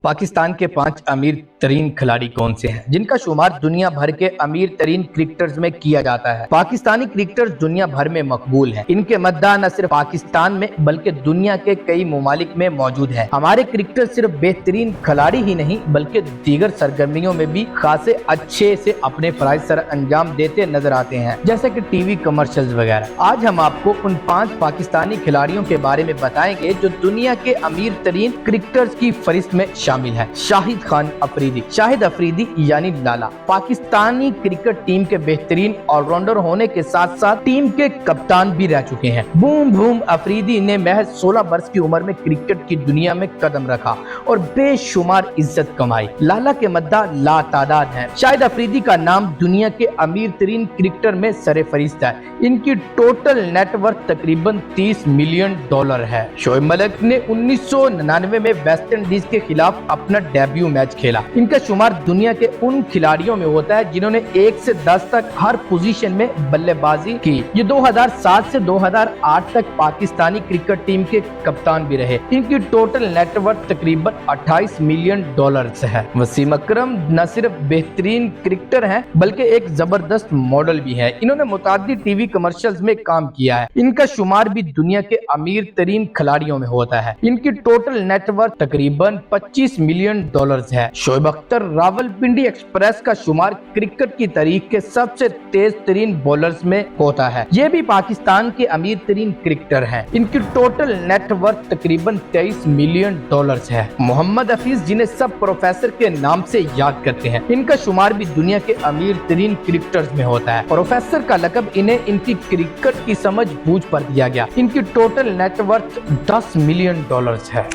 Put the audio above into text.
पाकिस्तान के 5 अमीर तरीन खिलाड़ी कौन से हैं जिनका शुमार दुनिया भर के अमीर तरीन क्रिकेटर्स में किया जाता है। पाकिस्तानी क्रिकेटर्स दुनिया भर में मकबूल हैं। इनके मद्दा न सिर्फ पाकिस्तान में बल्कि दुनिया के कई ममालिक में मौजूद है। हमारे क्रिकेटर सिर्फ बेहतरीन खिलाड़ी ही नहीं बल्कि दीगर सरगर्मियों में भी खासे अच्छे से अपने फराइज सर अंजाम देते नजर आते हैं, जैसे कि टीवी कमर्शियल्स वगैरह। आज हम आपको उन 5 पाकिस्तानी खिलाड़ियों के बारे में बताएंगे जो दुनिया के अमीर तरीन क्रिकेटर्स की फहरिस्त में शामिल है। शाहिद खान अफरीदी। शाहिद अफरीदी यानी लाला पाकिस्तानी क्रिकेट टीम के बेहतरीन ऑलराउंडर होने के साथ साथ टीम के कप्तान भी रह चुके हैं। बूम बूम अफरीदी ने महज 16 वर्ष की उम्र में क्रिकेट की दुनिया में कदम रखा और बेशुमार इज्जत कमाई। लाला के मद्दा लातादाद हैं। शाहिद अफरीदी का नाम दुनिया के अमीर तरीन क्रिकेटर में सरे फरिश्त है। इनकी टोटल नेटवर्थ तकरीबन $30 मिलियन है। शोएब मलिक ने 1999 में वेस्ट इंडीज के खिलाफ अपना डेब्यू मैच खेला। इनका शुमार दुनिया के उन खिलाड़ियों में होता है जिन्होंने 1 से 10 तक हर पोजीशन में बल्लेबाजी की। ये 2007 से 2008 तक पाकिस्तानी क्रिकेट टीम के कप्तान भी रहे। इनकी टोटल नेटवर्थ तकरीबन $28 मिलियन है। वसीम अकरम न सिर्फ बेहतरीन क्रिकेटर हैं बल्कि एक जबरदस्त मॉडल भी है। इन्होंने मुताद्दिद टीवी कमर्शियल्स में काम किया है। इनका शुमार भी दुनिया के अमीर तरीन खिलाड़ियों में होता है। इनकी टोटल नेटवर्थ तकरीबन $25 मिलियन है। शोएब अख्तर रावलपिंडी एक्सप्रेस का शुमार क्रिकेट की तारीख के सबसे तेज तरीन बॉलर्स में होता है। ये भी पाकिस्तान के अमीर तरीन क्रिकेटर हैं। इनकी टोटल नेटवर्थ तकरीबन $23 मिलियन है। मोहम्मद हफीज, जिन्हें सब प्रोफेसर के नाम से याद करते हैं, इनका शुमार भी दुनिया के अमीर तरीन क्रिकेटर्स में होता है। प्रोफेसर का लकब इन्हें इनकी क्रिकेट की समझ बूझ पर दिया गया। इनकी टोटल नेटवर्थ $10 मिलियन है।